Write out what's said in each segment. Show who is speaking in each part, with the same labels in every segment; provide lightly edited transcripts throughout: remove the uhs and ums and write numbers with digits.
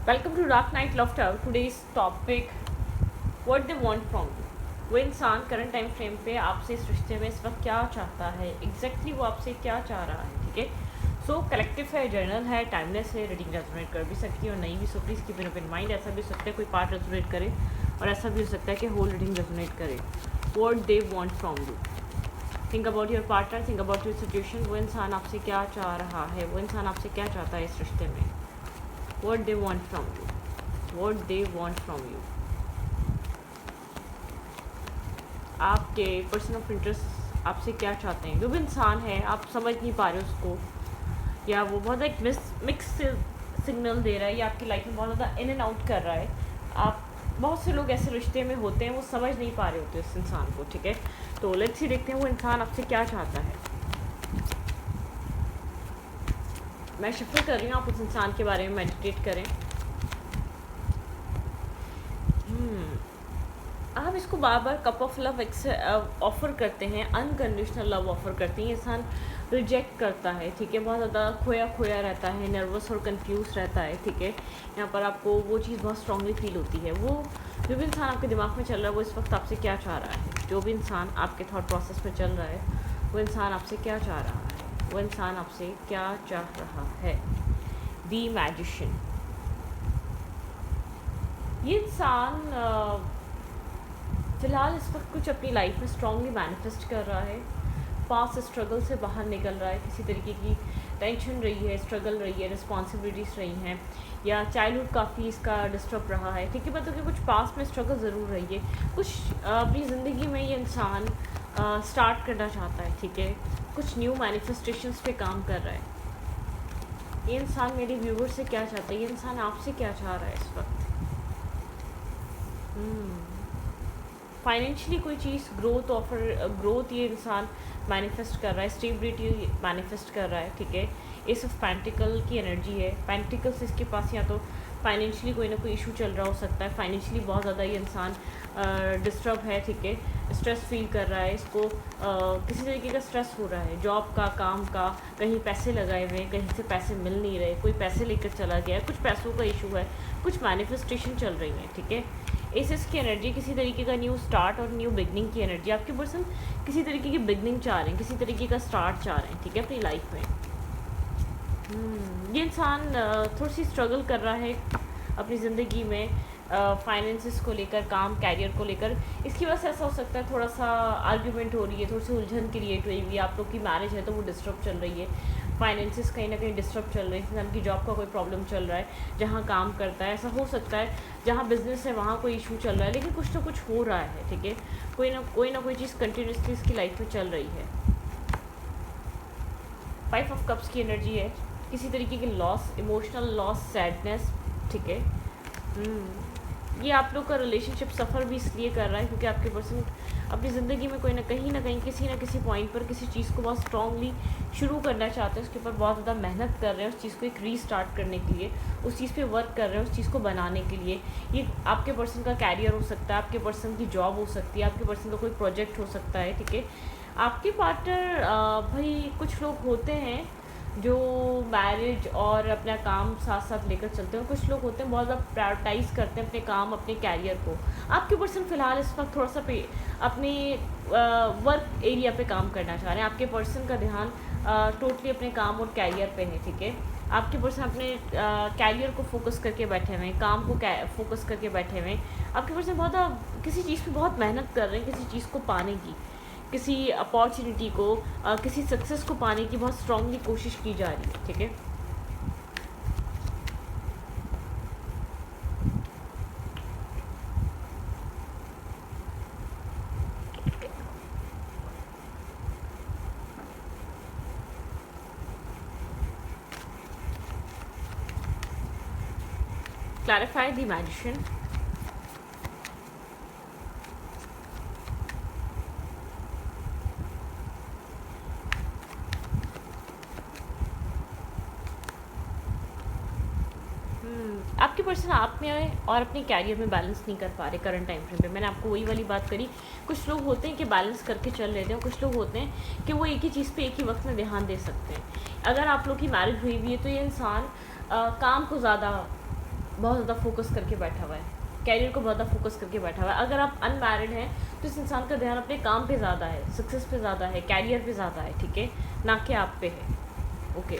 Speaker 1: Welcome to dark night laughter. Today's topic what they want from you. वो इंसान current time frame पे आपसे इस रिश्ते में इस वक्त क्या चाहता है, एग्जैक्टली वो आपसे क्या चाह रहा है। ठीक है, सो कलेक्टिव है, जर्नल है, टाइमलेस है, रीडिंग रेजोनेट कर भी सकती है और नहीं भी। So please keep it in mind. ऐसा भी हो सकता है कोई पार्ट रेजोनेट करे और ऐसा भी हो सकता है कि होल रीडिंग रेजोनेट करे। What they want from you. Think about your partner, think about your situation. वो इंसान आपसे क्या चाह रहा है, वो इंसान आपसे क्या चाहता है इस रिश्ते में। What they want from you. What they want from you. आपके पर्सन ऑफ इंटरेस्ट आपसे क्या चाहते हैं। जो भी इंसान है आप समझ नहीं पा रहे उसको, या वो बहुत एक मिक्स सिग्नल दे रहा है, या आपकी लाइफ में बहुत ज़्यादा इन एंड आउट कर रहा है। आप बहुत से लोग ऐसे रिश्ते में होते हैं वो समझ नहीं पा रहे होते उस इंसान को। ठीक है, तो लेट्स सी देखते हैं वो इंसान आपसे क्या चाहता है। मैं शफल कर रही हूँ, आप उस इंसान के बारे में मेडिटेट करें। आप इसको बार बार कप ऑफ लव ऑफ़र करते हैं, अनकंडीशनल लव ऑफ़र करते हैं। इंसान रिजेक्ट करता है, ठीक है, बहुत ज़्यादा खोया खोया रहता है, नर्वस और कंफ्यूज रहता है। ठीक है, यहाँ पर आपको वो चीज़ बहुत स्ट्रांगली फील होती है। वो जो भी इंसान आपके दिमाग में चल रहा है वो इस वक्त आपसे क्या चाह रहा है। जो भी इंसान आपके थॉट प्रोसेस में चल रहा है वो इंसान आपसे क्या चाह रहा है, वो इंसान आपसे क्या चाह रहा है। The magician. ये इंसान फ़िलहाल इस वक्त कुछ अपनी लाइफ में स्ट्रांगली मैनिफेस्ट कर रहा है। पास्ट स्ट्रगल से बाहर निकल रहा है, किसी तरीके की टेंशन रही है, स्ट्रगल रही है, रिस्पॉन्सिबिलिटीज़ रही हैं, या चाइल्डहुड काफ़ी इसका डिस्टर्ब रहा है। ठीक है, मतलब कि कुछ पास्ट में स्ट्रगल ज़रूर रही है, कुछ अपनी ज़िंदगी में ये इंसान स्टार्ट करना चाहता है। ठीक है, कुछ न्यू मैनिफेस्टेशंस पे काम कर रहा है। ये इंसान मेरे व्यूवर से क्या चाहता है, ये इंसान आपसे क्या चाह रहा है इस वक्त। फाइनेंशियली कोई चीज़ ग्रोथ ये इंसान मैनिफेस्ट कर रहा है, स्टेबिलिटी मैनिफेस्ट कर रहा है। ठीक है, एस ऑफ पेंटिकल की एनर्जी है। पेंटिकल्स इसके पास या तो फाइनेंशियली कोई ना कोई इशू चल रहा हो सकता है, फाइनेंशियली बहुत ज़्यादा ये इंसान डिस्टर्ब है। ठीक है, स्ट्रेस फील कर रहा है, इसको किसी तरीके का स्ट्रेस हो रहा है, जॉब का, काम का, कहीं पैसे लगाए हुए हैं, कहीं से पैसे मिल नहीं रहे, कोई पैसे लेकर चला गया है, कुछ पैसों का इशू है, कुछ मैनिफेस्टेशन चल रही है। ठीक है, एसेस की एनर्जी किसी तरीके का न्यू स्टार्ट और न्यू बिगनिंग की एनर्जी। आपके पर्सन किसी तरीके की बिगनिंग चाह रहे हैं, किसी तरीके का स्टार्ट चाह रहे हैं। ठीक है, अपनी लाइफ में ये इंसान थोड़ी सी स्ट्रगल कर रहा है अपनी ज़िंदगी में, फाइनेंसिस को लेकर, काम, कैरियर को लेकर। इसकी वजह से ऐसा हो सकता है थोड़ा सा आर्ग्यूमेंट हो रही है, थोड़ी सी उलझन क्रिएट हुई हुई है। आप लोग की मैरिज है तो वो डिस्टर्ब चल रही है, फाइनेंसिस कहीं ना कहीं डिस्टर्ब चल रहे हैं, इंसान की जॉब का कोई प्रॉब्लम चल रहा है, जहाँ काम करता है ऐसा हो सकता है, जहाँ बिजनेस है वहाँ कोई इशू चल रहा है, लेकिन कुछ तो कुछ हो रहा है। ठीक है, कोई ना कोई चीज़ कंटिन्यूसली इसकी लाइफ में चल रही है। 5 ऑफ कप्स की एनर्जी है, किसी तरीके की लॉस, इमोशनल लॉस, सैडनेस। ठीक है, ये आप लोग का रिलेशनशिप सफ़र भी इसलिए कर रहा है क्योंकि आपके पर्सन अपनी ज़िंदगी में कोई ना कहीं किसी ना किसी पॉइंट पर किसी चीज़ को बहुत स्ट्रांगली शुरू करना चाहते हैं, उसके ऊपर बहुत ज़्यादा मेहनत कर रहे हैं, उस चीज़ को एक रीस्टार्ट करने के लिए, उस चीज़ पे वर्क कर रहे हैं, उस चीज़ को बनाने के लिए। ये आपके पर्सन का कैरियर हो सकता है, आपके पर्सन की जॉब हो सकती है, आपके पर्सन का कोई प्रोजेक्ट हो सकता है। ठीक है, आपके पार्टनर भाई कुछ लोग होते हैं जो मैरिज और अपना काम साथ साथ लेकर चलते हैं, कुछ लोग होते हैं बहुत ज़्यादा प्रायोरिटाइज़ करते हैं अपने काम, अपने कैरियर को। आपके पर्सन फ़िलहाल इस वक्त थोड़ा सा अपने वर्क एरिया पे काम करना चाह रहे हैं। आपके पर्सन का ध्यान टोटली अपने काम और कैरियर पे है। ठीक है, आपके पर्सन अपने कैरियर को फोकस करके बैठे हुए हैं, काम को फोकस करके बैठे हुए हैं। आपके पर्सन बहुत किसी चीज़ पे बहुत मेहनत कर रहे हैं, किसी चीज़ को पाने की, किसी अपॉर्चुनिटी को, किसी सक्सेस को पाने की बहुत स्ट्रांगली कोशिश की जा रही है। ठीक है, क्लैरिफाई द मैजिशियन। आपके पर्सन आप में और अपने कैरियर में बैलेंस नहीं कर पा रहे करंट टाइम फ्रेम पे। मैंने आपको वही वाली बात करी, कुछ लोग होते हैं कि बैलेंस करके चल लेते हैं, कुछ लोग होते हैं कि वो एक ही चीज़ पे एक ही वक्त में ध्यान दे सकते हैं। अगर आप लोग की मैरिज हुई हुई है तो ये इंसान काम को ज़्यादा बहुत ज़्यादा फोकस करके बैठा हुआ है, कैरियर को बहुत ज़्यादा फोकस करके बैठा हुआ है। अगर आप अनमैरिड हैं तो इस इंसान का ध्यान अपने काम पे ज़्यादा है, सक्सेस पे ज़्यादा है, कैरियर पे ज़्यादा है, ठीक है, ना कि आप पे है। ओके।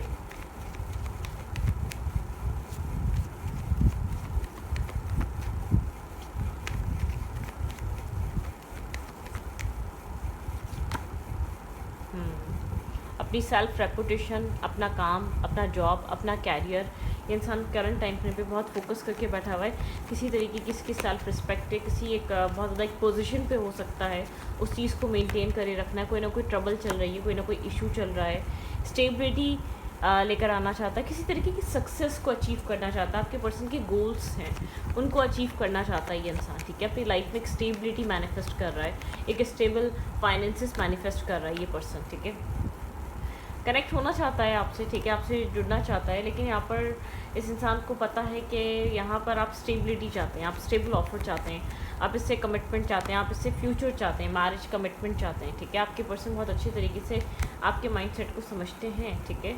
Speaker 1: अपनी सेल्फ रेपुटेशन, अपना काम, अपना जॉब, अपना कैरियर, ये इंसान करंट टाइम फ्रेम पे बहुत फोकस करके बैठा हुआ है। किसी तरीके की इसकी सेल्फ रिस्पेक्ट है, किसी एक बहुत ज़्यादा एक पोजीशन पे हो सकता है, उस चीज़ को मेंटेन करे रखना है। कोई ना कोई ट्रबल चल रही है, कोई ना कोई इशू चल रहा है, स्टेबिलिटी लेकर आना चाहता है, किसी तरीके की सक्सेस को अचीव करना चाहता है। आपके पर्सन के गोल्स हैं, उनको अचीव करना चाहता है ये इंसान, ठीक है। अपनी लाइफ में एक स्टेबिलिटी मैनिफेस्ट कर रहा है, एक स्टेबल फाइनेंसिस मैनिफेस्ट कर रहा है ये पर्सन, ठीक है। कनेक्ट होना चाहता है आपसे, ठीक है, आपसे जुड़ना चाहता है, लेकिन यहाँ पर इस इंसान को पता है कि यहाँ पर आप स्टेबिलिटी चाहते हैं, आप स्टेबल ऑफर चाहते हैं, आप इससे कमिटमेंट चाहते हैं, आप इससे फ्यूचर चाहते हैं, मैरिज कमिटमेंट चाहते हैं, ठीक है। आपके पर्सन बहुत अच्छे तरीके से आपके माइंडसेट को समझते हैं, ठीक है।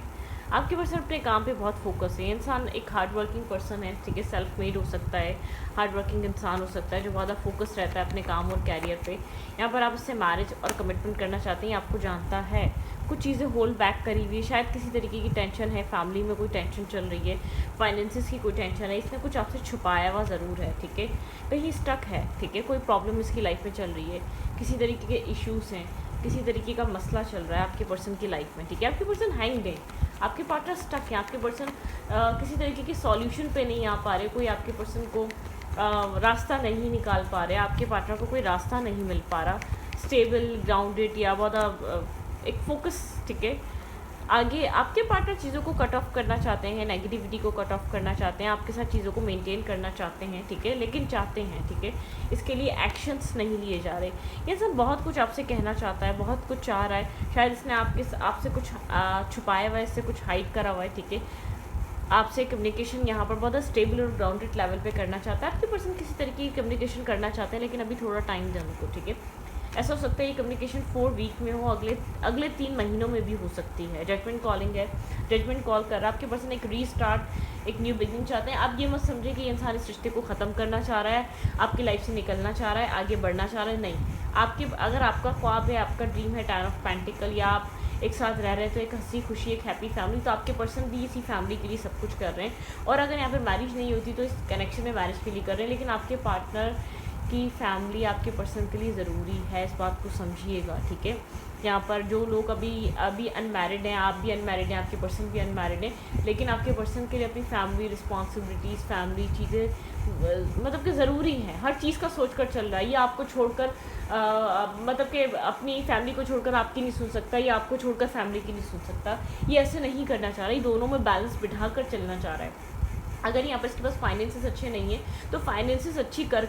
Speaker 1: आपके पर्सन अपने काम पे बहुत फोकस है। इंसान एक हार्ड वर्किंग पर्सन है, ठीक है, सेल्फ मेड हो सकता है, हार्ड वर्किंग इंसान हो सकता है जो बहुत ज़्यादा फोकस रहता है अपने काम और कैरियर पे। यहाँ पर आप इससे मैरिज और कमिटमेंट करना चाहते हैं, आपको जानता है, कुछ चीज़ें होल्ड बैक करी हुई है, शायद किसी तरीके की टेंशन है, फैमिली में कोई टेंशन चल रही है, फाइनेंसिस की कोई टेंशन है, इसने कुछ आपसे छुपाया हुआ ज़रूर है, ठीक है, कहीं स्टक है, ठीक है, कोई प्रॉब्लम इसकी लाइफ में चल रही है, किसी तरीके के इश्यूज़ हैं, किसी तरीके का मसला चल रहा है आपके पर्सन की लाइफ में, ठीक है। आपके पर्सन हैंग्ड है, आपके पार्टनर स्टक है, आपके पर्सन किसी तरीके के सॉल्यूशन पे नहीं आ पा रहे, कोई आपके पर्सन को रास्ता नहीं निकाल पा रहे, आपके पार्टनर को कोई रास्ता नहीं मिल पा रहा, स्टेबल, ग्राउंडेड या बहुत एक फोकस, ठीक है। आगे आपके पार्टनर चीज़ों को कट ऑफ करना चाहते हैं, नेगेटिविटी को कट ऑफ करना चाहते हैं, आपके साथ चीज़ों को मेंटेन करना चाहते हैं, ठीक है, लेकिन चाहते हैं, ठीक है, इसके लिए एक्शंस नहीं लिए जा रहे। ये सब बहुत कुछ आपसे कहना चाहता है, बहुत कुछ चाह रहा है, शायद इसने आपसे कुछ छुपाया हुआ है, इससे कुछ हाइड करा हुआ है, ठीक है। आपसे कम्युनिकेशन यहाँ पर बहुत स्टेबल और ग्राउंडेड लेवल पे करना चाहता है। आपके पर्सन किसी तरीके की कम्युनिकेशन करना चाहते हैं, लेकिन अभी थोड़ा टाइम दें उनको, ठीक है। ऐसा हो सकता है ये कम्युनिकेशन 4 वीक में हो, अगले 3 महीनों में भी हो सकती है। जजमेंट कॉलिंग है, जजमेंट कॉल कर रहा है। आपके पर्सन एक रीस्टार्ट, एक न्यू बिगिनिंग चाहते हैं। आप ये मत समझें कि ये इंसान इस रिश्ते को ख़त्म करना चाह रहा है, आपकी लाइफ से निकलना चाह रहा है, आगे बढ़ना चाह रहा है, नहीं। अगर आपका ख्वाब है, आपका ड्रीम है 10 ऑफ पेंटिकल, या आप एक साथ रह रहे हैं तो एक हंसी खुशी, एक हैप्पी फैमिली, तो आपके पर्सन भी इसी फैमिली के लिए सब कुछ कर रहे हैं। और अगर यहाँ पर मैरिज नहीं होती तो इस कनेक्शन में मैरिज के लिए कर रहे हैं, लेकिन आपके पार्टनर की फैमिली आपके पर्सन के लिए ज़रूरी है, इस बात को समझिएगा, ठीक है। यहाँ पर जो लोग अभी अनमैरिड हैं, आप भी अनमैरिड हैं, आपके पर्सन भी अनमैरिड हैं, लेकिन आपके पर्सन के लिए अपनी फैमिली रिस्पॉन्सिबिलिटीज़, फैमिली चीज़ें मतलब कि ज़रूरी हैं, हर चीज़ का सोच कर चल रहा है। ये आपको छोड़कर मतलब कि अपनी फैमिली को छोड़कर आपकी नहीं सुन सकता, या आपको छोड़कर फैमिली की नहीं सुन सकता, ये ऐसे नहीं करना चाह रहा, ये दोनों में बैलेंस बिठा कर चलना चाह रहा है। अगर यहाँ पर इसके पास फाइनेंसेस अच्छे नहीं हैं तो फाइनेंसेस अच्छी कर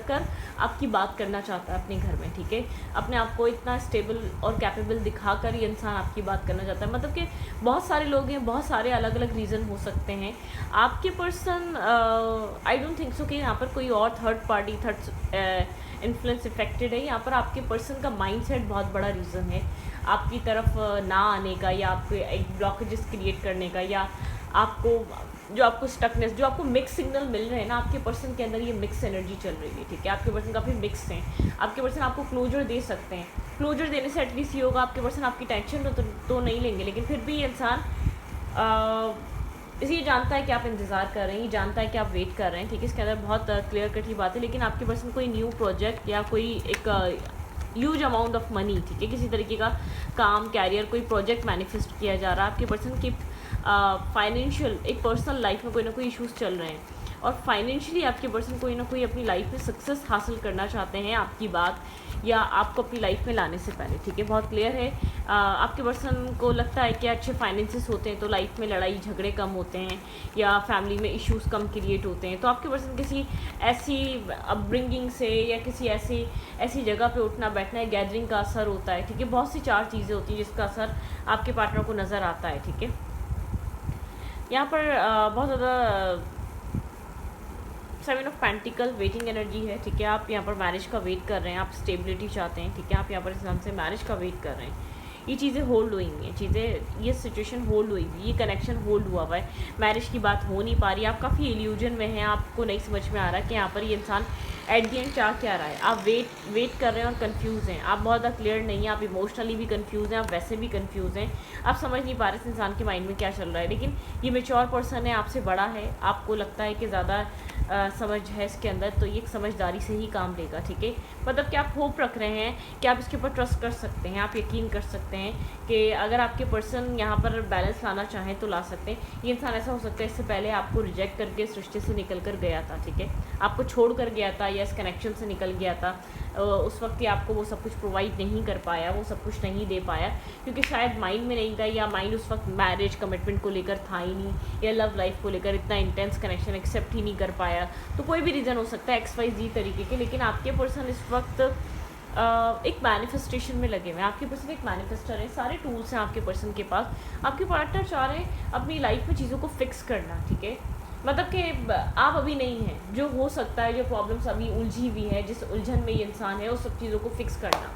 Speaker 1: आपकी बात करना चाहता है अपने घर में, ठीक है। अपने आप को इतना स्टेबल और कैपेबल दिखाकर ये इंसान आपकी बात करना चाहता है। मतलब कि बहुत सारे लोग हैं, बहुत सारे अलग अलग रीज़न हो सकते हैं। आपके person I don't think so कि यहाँ पर कोई और थर्ड पार्टी इन्फ्लुएंस इफेक्टेड है। यहाँ पर आपके पर्सन का माइंडसेट बहुत बड़ा रीज़न है आपकी तरफ ना आने का, या आपको एक ब्लॉकेजेस क्रिएट करने का, या आपको स्टकनेस, जो आपको मिक्स सिग्नल मिल रहे हैं ना, आपके पर्सन के अंदर ये मिक्स एनर्जी चल रही है, ठीक है। आपके पर्सन काफ़ी मिक्स हैं, आपके पर्सन आपको क्लोजर दे सकते हैं। क्लोजर देने से एटलीस्ट ये होगा, आपके पर्सन आपकी टेंशन तो नहीं लेंगे, लेकिन फिर भी ये इंसान ये जानता है कि आप इंतज़ार कर रहे हैं, ये जानता है कि आप वेट कर रहे हैं, ठीक है। इसके अंदर बहुत क्लियर कट ही बात है। लेकिन आपके पर्सन कोई न्यू प्रोजेक्ट या कोई एक ह्यूज अमाउंट ऑफ मनी, ठीक है, किसी तरीके का काम, कैरियर, कोई प्रोजेक्ट मैनिफेस्ट किया जा रहा है। आपके पर्सन की फाइनेंशियल, एक पर्सनल लाइफ में कोई ना कोई इश्यूज़ चल रहे हैं, और फाइनेंशियली आपके पर्सन कोई ना कोई अपनी लाइफ में सक्सेस हासिल करना चाहते हैं आपकी बात या आपको अपनी लाइफ में लाने से पहले, ठीक है। बहुत क्लियर है। आपके पर्सन को लगता है कि अच्छे फाइनेंसेस होते हैं तो लाइफ में लड़ाई झगड़े कम होते हैं, या फैमिली में इश्यूज़ कम क्रिएट होते हैं। तो आपके पर्सन किसी ऐसी अपब्रिंगिंग से या किसी ऐसी जगह पे उठना बैठना है, गैदरिंग का असर होता है, ठीक है। बहुत सी 4 चीज़ें होती हैं जिसका असर आपके पार्टनर को नज़र आता है, ठीक है। यहाँ पर बहुत ज़्यादा 7 ऑफ पेंटिकल वेटिंग एनर्जी है, ठीक है। आप यहाँ पर मैरिज का वेट कर रहे हैं, आप स्टेबिलिटी चाहते हैं, ठीक है। आप यहाँ पर इंसान से मैरिज का वेट कर रहे हैं। ये चीज़ें होल्ड हुई हैं, चीज़ें ये सिचुएशन होल्ड हुई हुई, ये कनेक्शन होल्ड हुआ हुआ है, मैरिज की बात हो नहीं पा रही, आप काफ़ी इल्यूजन में हैं, आपको नहीं समझ में आ रहा कि यहाँ पर ये इंसान एट दी एंड चाह क्या रहा है। आप वेट कर रहे हैं और कंफ्यूज हैं, आप बहुत ज़्यादा क्लियर नहीं हैं, आप इमोशनली भी कंफ्यूज हैं, आप वैसे भी कंफ्यूज हैं, आप समझ नहीं पा रहे इस इंसान के माइंड में क्या चल रहा है। लेकिन ये मेच्योर पर्सन है, आपसे बड़ा है, आपको लगता है कि ज़्यादा समझ है इसके अंदर, तो ये समझदारी से ही काम लेगा, ठीक है। मतलब कि आप होप रख रहे हैं कि आप इसके ऊपर ट्रस्ट कर सकते हैं, आप यकीन कर सकते हैं कि अगर आपके पर्सन यहाँ पर बैलेंस लाना चाहें तो ला सकते हैं। ये इंसान ऐसा हो सकता है इससे पहले आपको रिजेक्ट करके इस रिश्ते से निकल कर गया था, ठीक है, आपको छोड़ कर गया था या इस कनेक्शन से निकल गया था। उस वक्त ही आपको वो सब कुछ प्रोवाइड नहीं कर पाया, वो सब कुछ नहीं दे पाया, क्योंकि शायद माइंड में नहीं था, या माइंड उस वक्त मैरिज कमिटमेंट को लेकर था ही नहीं, या लव लाइफ को लेकर इतना इंटेंस कनेक्शन एक्सेप्ट ही नहीं कर पाया। तो कोई भी रीज़न हो सकता है XYZ तरीके के, लेकिन आपके पर्सन इस वक्त एक मैनिफेस्टेशन में लगे हुए हैं। आपके पर्सन एक मैनिफेस्टर है, सारे टूल्स हैं आपके पर्सन के पास। आपके पार्टनर चाह रहे हैं अपनी लाइफ में चीज़ों को फिक्स करना, ठीक है। मतलब कि आप अभी नहीं हैं, जो हो सकता है, जो प्रॉब्लम्स अभी उलझी हुई है, जिस उलझन में ये इंसान है, उस सब चीज़ों को फिक्स करना।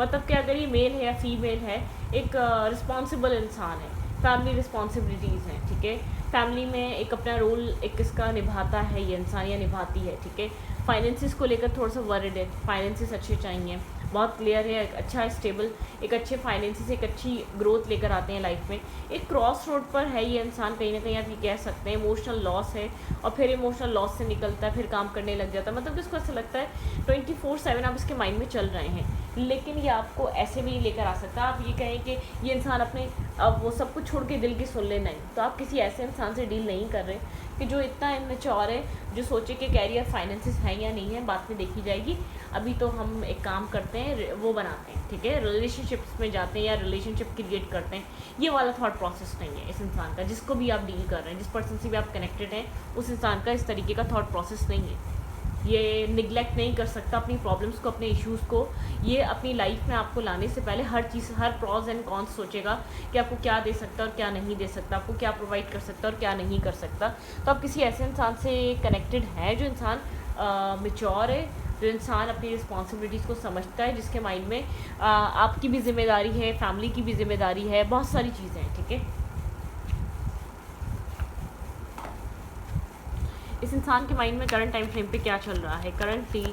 Speaker 1: मतलब कि अगर ये मेल है या फीमेल है, एक रिस्पॉन्सिबल इंसान है, फैमिली रिस्पॉन्सिबिलिटीज़ हैं, ठीक है, फैमिली में एक अपना रोल एक इसका निभाता है ये इंसान या निभाती है, ठीक है। फाइनेंसिस को लेकर थोड़ा सा वरिड है, फाइनेंसिस अच्छे चाहिए, बहुत क्लियर है, एक अच्छा स्टेबल, एक अच्छे फाइनेंसिस, एक अच्छी ग्रोथ लेकर आते हैं लाइफ में। एक क्रॉस रोड पर है ये इंसान, कहीं ना कहीं आप ये कह सकते हैं इमोशनल लॉस है, और फिर इमोशनल लॉस से निकलता है, फिर काम करने लग जाता है। मतलब कि उसको ऐसा लगता है 24/7 आप इसके माइंड में चल रहे हैं, लेकिन ये आपको ऐसे भी लेकर आ सकता है। आप ये कहें कि ये इंसान अपने अब वो सब कुछ छोड़ के दिल की सुन ले, नहीं, तो आप किसी ऐसे इंसान से डील नहीं कर रहे कि जो इतना इमेच्योर है, जो सोचे कि कैरियर फाइनेंसिस है या नहीं है, बात में देखी जाएगी। अभी तो हम एक काम करते हैं, वो बनाते हैं, ठीक है, रिलेशनशिप्स में जाते हैं या रिलेशनशिप क्रिएट करते हैं। ये वाला थॉट प्रोसेस नहीं है इस इंसान का, जिसको भी आप डील कर रहे हैं, जिस पर्सन से भी आप कनेक्टेड हैं, उस इंसान का इस तरीके का थॉट प्रोसेस नहीं है। ये निगलेक्ट नहीं कर सकता अपनी प्रॉब्लम्स को, अपने इश्यूज़ को। ये अपनी लाइफ में आपको लाने से पहले हर चीज़, हर प्रॉज एंड कॉन्स सोचेगा कि आपको क्या दे सकता है और क्या नहीं दे सकता, आपको क्या प्रोवाइड कर सकता है और क्या नहीं कर सकता। तो आप किसी ऐसे इंसान से कनेक्टेड हैं जो इंसान मैच्योर है, जो इंसान अपनी रिस्पॉन्सिबिलिटीज़ को समझता है, जिसके माइंड में आपकी भी जिम्मेदारी है, फैमिली की भी जिम्मेदारी है, बहुत सारी चीज़ें हैं, ठीक है। इस इंसान के माइंड में करंट टाइम फ्रेम पे क्या चल रहा है, करंटली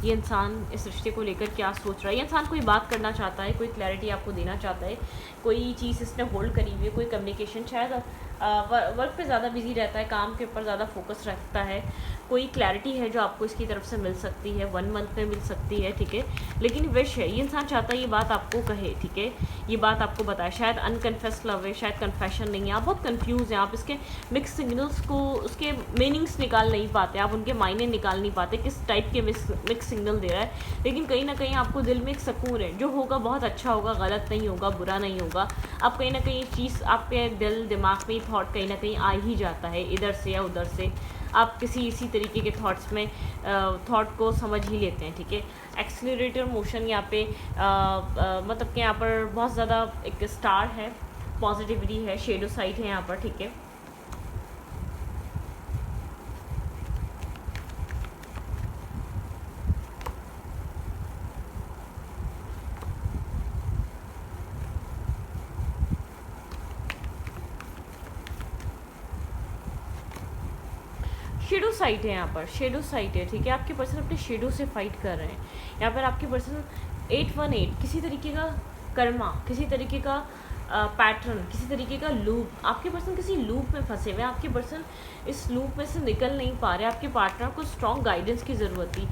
Speaker 1: ये इंसान इस रिश्ते को लेकर क्या सोच रहा है। ये इंसान कोई बात करना चाहता है, कोई क्लैरिटी आपको देना चाहता है, कोई चीज़ इसने होल्ड करी हुई है, कोई कम्युनिकेशन, शायद वर्क पे ज़्यादा बिजी रहता है, काम के ऊपर ज़्यादा फोकस रखता है। कोई क्लैरिटी है जो आपको इसकी तरफ से मिल सकती है, 1 मंथ में मिल सकती है, ठीक है। लेकिन विश है, ये इंसान चाहता है ये बात आपको कहे, ठीक है, ये बात आपको बताए। शायद अनकन्फेस लव है, शायद कन्फेशन नहीं है, आप बहुत कंफ्यूज हैं, आप इसके मिक्स सिग्नल्स को, उसके मीनिंग्स निकाल नहीं पाते, आप उनके मायने निकाल नहीं पाते, किस टाइप के मिक्स सिग्नल दे रहा है। लेकिन कहीं ना कहीं आपको दिल में एक सुकून है, जो होगा बहुत अच्छा होगा, गलत नहीं होगा, बुरा नहीं होगा। आप कहीं ना कहीं चीज़, आपके दिल दिमाग में थॉट कहीं ना कहीं आ ही जाता है, इधर से या उधर से। आप किसी इसी तरीके के थॉट्स में थॉट को समझ ही लेते हैं, ठीक है। एक्सीलरेटर मोशन यहाँ पे मतलब कि यहाँ पर बहुत ज़्यादा एक स्टार है, पॉजिटिविटी है, शेडो साइड है यहाँ पर, ठीक है। शेडो साइट है यहाँ पर, शेडो साइट है, ठीक है। आपके पर्सन अपने शेडो से फाइट कर रहे हैं। यहाँ पर आपके पर्सन 818 किसी तरीके का कर्मा, किसी तरीके का पैटर्न, किसी तरीके का लूप, आपके पर्सन किसी लूप में फंसे हुए हैं। आपके पर्सन इस लूप में से निकल नहीं पा रहे, आपके पार्टनर को स्ट्रॉन्ग गाइडेंस की ज़रूरत थी।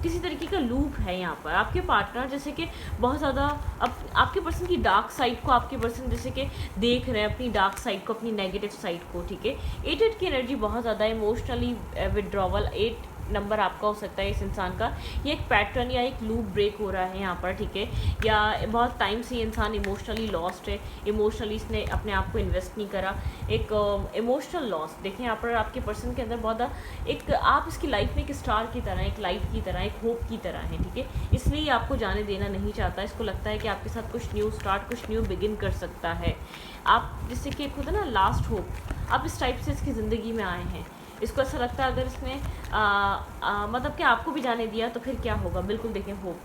Speaker 1: किसी तरीके का लूप है यहाँ पर। आपके पार्टनर जैसे कि बहुत ज़्यादा आपके पर्सन की डार्क साइड को, आपके पर्सन जैसे कि देख रहे हैं अपनी डार्क साइड को, अपनी नेगेटिव साइड को, ठीक है। 8 की एनर्जी बहुत ज़्यादा इमोशनली विड्रॉवल, 8 नंबर आपका हो सकता है इस इंसान का। ये एक पैटर्न या एक लूप ब्रेक हो रहा है यहाँ पर, ठीक है। या बहुत टाइम से ये इंसान इमोशनली लॉस्ट है, इमोशनली इसने अपने आप को इन्वेस्ट नहीं करा, एक इमोशनल लॉस। देखें यहाँ पर आपके पर्सन के अंदर बहुत एक, आप इसकी लाइफ में एक स्टार की तरह, एक लाइट की तरह, एक होप की तरह है, ठीक है। इसलिए आपको जाने देना नहीं चाहता। इसको लगता है कि आपके साथ कुछ न्यू स्टार्ट, कुछ न्यू बिगिन कर सकता है। आप जैसे कि एक होता है ना लास्ट होप, आप इस टाइप से इसकी ज़िंदगी में आए हैं। इसको ऐसा लगता है अगर इसने मतलब कि आपको भी जाने दिया तो फिर क्या होगा। बिल्कुल देखें होप,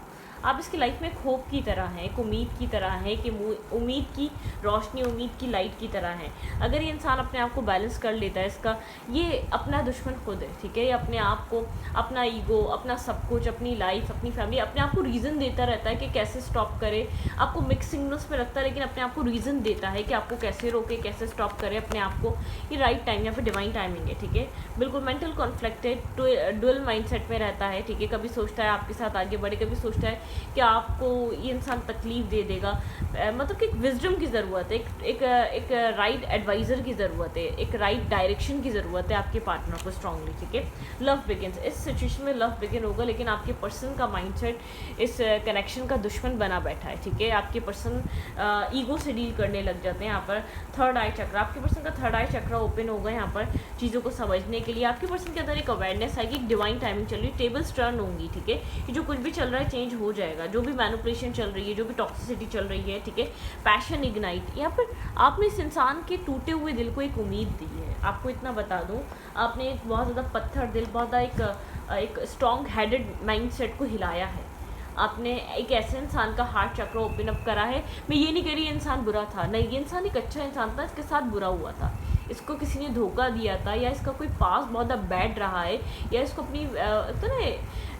Speaker 1: आप इसकी लाइफ में एक होप की तरह हैं, एक उम्मीद की तरह हैं, कि उम्मीद की रोशनी, उम्मीद की लाइट की तरह है। अगर ये इंसान अपने आप को बैलेंस कर लेता है, इसका ये अपना दुश्मन खुद है, ठीक है। ये अपने आप को, अपना ईगो, अपना सब कुछ, अपनी लाइफ, अपनी फैमिली, अपने आप को रीज़न देता रहता है कि कैसे स्टॉप करे। आपको मिक्स सिग्नल्स में रखता है, लेकिन अपने आप को रीज़न देता है कि आपको कैसे रोके, कैसे स्टॉप करे अपने आप को। ये राइट टाइम या फिर डिवाइन टाइमिंग है, ठीक है। बिल्कुल मेंटल कॉन्फ्लिक्टेड डुअल माइंडसेट में रहता है, ठीक है। कभी सोचता है आपके साथ आगे बढ़े, कभी सोचता है कि आपको ये इंसान तकलीफ़ दे देगा। मतलब कि एक विजडम की ज़रूरत है, एक राइट एडवाइज़र की ज़रूरत है, एक राइट डायरेक्शन की ज़रूरत है आपके पार्टनर को स्ट्रांगली, ठीक है। लव बिगिंस, इस सिचुएशन में लव बिगिन होगा, लेकिन आपके पर्सन का माइंडसेट इस कनेक्शन का दुश्मन बना बैठा है, ठीक है। आपके पर्सन ईगो से डील करने लग जाते हैं। यहाँ पर थर्ड आई चक्र, आपके पर्सन का थर्ड आई चक्र ओपन होगा यहाँ पर चीज़ों को समझने के लिए। आपके पर्सन के अंदर एक अवेयरनेस आएगी, एक डिवाइन टाइमिंग चल रही है, टेबल्स टर्न होंगी, ठीक है। ये जो कुछ भी चल रहा है चेंज हो जाएगा, जो भी मैनिपुलेशन चल रही है, जो भी टॉक्सिसिटी चल रही है, ठीक है। पैशन इग्नाइट, यहाँ पर आपने इस इंसान के टूटे हुए दिल को एक उम्मीद दी है। आपको इतना बता दूँ, आपने एक बहुत ज़्यादा पत्थर दिल, बहुत एक स्ट्रॉन्ग हेडेड माइंड सेट को हिलाया है। आपने एक ऐसे इंसान का हार्ट चक्र ओपन अप करा है। मैं ये नहीं कह रही ये इंसान बुरा था, नहीं, ये इंसान एक अच्छा इंसान था, इसके साथ बुरा हुआ था, इसको किसी ने धोखा दिया था, या इसका कोई पास बहुत ज़्यादा बैड रहा है, या इसको अपनी तो ना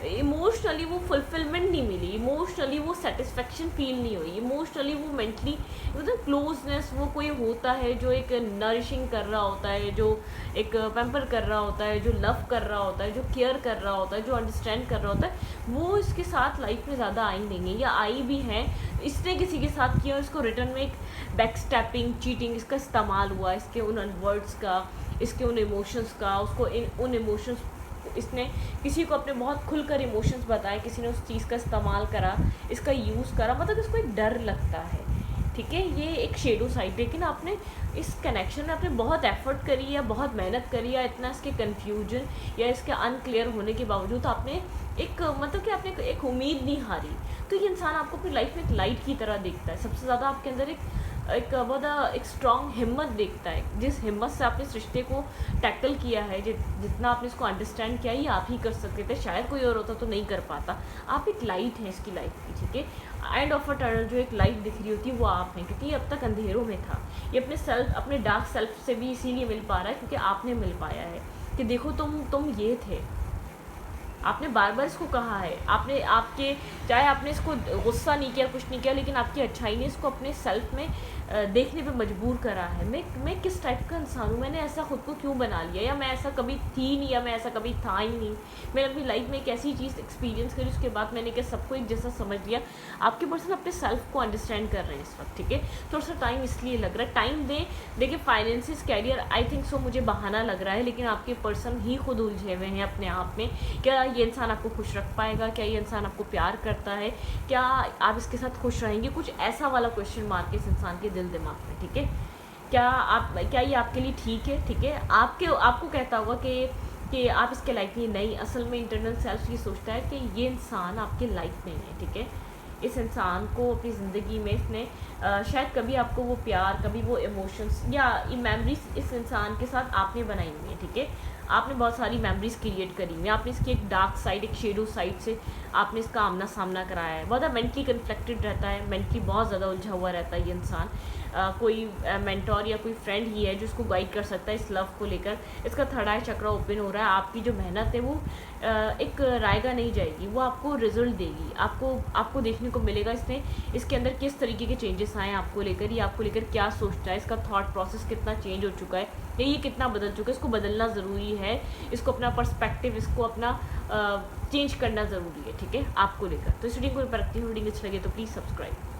Speaker 1: इमोशनली वो फुलफिलमेंट नहीं मिली, इमोशनली वो सेटिस्फेक्शन फील नहीं हुई, इमोशनली वो मेंटली मतलब क्लोजनेस वो कोई होता है जो एक नरिशिंग कर रहा होता है, जो एक पैम्पर कर रहा होता है, जो लव कर रहा होता है, जो केयर कर रहा होता है, जो अंडरस्टैंड कर रहा होता है, वो इसके साथ लाइफ में ज़्यादा आई नहीं है, या आई भी हैं, इसने किसी के साथ किया, इसको रिटर्न में एक बैकस्टैपिंग, चीटिंग, इसका इस्तेमाल हुआ, इसके उन वर्ड्स का, इसके उन इमोशंस का, उसको उन इमोशंस, इसने किसी को अपने बहुत खुलकर इमोशंस बताए, किसी ने उस चीज़ का इस्तेमाल करा, इसका यूज़ करा, मतलब इसको एक डर लगता है, ठीक है। ये एक शेडो साइड, लेकिन आपने इस कनेक्शन में आपने बहुत एफर्ट करी या बहुत मेहनत करी, या इतना इसके कन्फ्यूजन या इसके अनक्लियर होने के बावजूद आपने एक मतलब कि आपने एक उम्मीद नहीं हारी। तो ये इंसान आपको अपनी लाइफ में एक लाइट की तरह देखता है। सबसे ज़्यादा आपके अंदर एक बहुत एक स्ट्रॉन्ग हिम्मत देखता है। जिस हिम्मत से आपने इस रिश्ते को टैकल किया है, जितना आपने इसको अंडरस्टैंड किया, ये आप ही कर सकते थे, शायद कोई और होता तो नहीं कर पाता। आप एक लाइट हैं इसकी लाइफ की, ठीक है। एंड ऑफ अ टनल जो एक लाइट दिख रही होती है वो आप हैं, क्योंकि ये अब तक अंधेरों में था। ये अपने डार्क सेल्फ से भी इसीलिए मिल पा रहा है क्योंकि आपने मिल पाया है कि देखो तुम ये थे। आपने बार बार इसको कहा है, चाहे आपने इसको गुस्सा नहीं किया, कुछ नहीं किया, लेकिन आपकी अच्छाई ने इसको अपने सेल्फ में देखने पे मजबूर करा है। मैं किस टाइप का इंसान हूँ, मैंने ऐसा खुद को क्यों बना लिया, या मैं ऐसा कभी थी नहीं, या मैं ऐसा कभी था ही नहीं। मैंने अपनी लाइफ में एक ऐसी चीज़ एक्सपीरियंस करी, उसके बाद मैंने क्या सबको एक जैसा समझ लिया। आपके पर्सन अपने सेल्फ को अंडरस्टैंड कर रहे हैं इस वक्त, ठीक है। थोड़ा सा टाइम इसलिए लग रहा है, टाइम दें। देखिए finances, career, I think so मुझे बहाना लग रहा है, लेकिन आपके पर्सन ही खुद उलझे हुए हैं अपने आप में। क्या ये इंसान आपको खुश रख पाएगा, क्या ये इंसान आपको प्यार करता है, क्या आप इसके साथ खुश रहेंगे, कुछ ऐसा वाला क्वेश्चन मार्क इस इंसान के दिल दिमाग में, ठीक है। क्या ये आपके लिए ठीक है, ठीक है। आपको कहता होगा कि आप इसके लाइफ में नहीं, असल में इंटरनल सेल्फ ये सोचता है कि ये इंसान आपके लाइफ में है, ठीक है। इस इंसान को अपनी ज़िंदगी में इसने शायद कभी आपको वो प्यार, कभी वो इमोशंस या ये मेमोरीज इस इंसान के साथ आपने बनाई हुई है, ठीक है। आपने बहुत सारी मेमोरीज क्रिएट करी हुई है, आपने इसकी एक डार्क साइड, एक शेडो साइड से आपने इसका आमना सामना कराया है। बहुत मेंटली कन्फ्लिक्टेड रहता है, मेंटली बहुत ज़्यादा उलझा हुआ रहता है ये इंसान। कोई मेंटोर या कोई फ्रेंड ही है जो इसको गाइड कर सकता है इस लव को लेकर। इसका थर्ड आई चक्र ओपन हो रहा है। आपकी जो मेहनत है वो एक रायगा नहीं जाएगी, वो आपको रिजल्ट देगी। आपको देखने को मिलेगा इसके अंदर किस तरीके के चेंजेस आए आपको लेकर, ये आपको लेकर क्या सोचता है, इसका थॉट प्रोसेस कितना चेंज हो चुका है, या ये कितना बदल चुका है। इसको बदलना ज़रूरी है, इसको अपना पर्सपेक्टिव, इसको अपना चेंज करना ज़रूरी है, ठीक है, आपको लेकर। तो इस वीडियो को मैं रखती हूँ, वीडियो अच्छी लगे तो प्लीज़ सब्सक्राइब।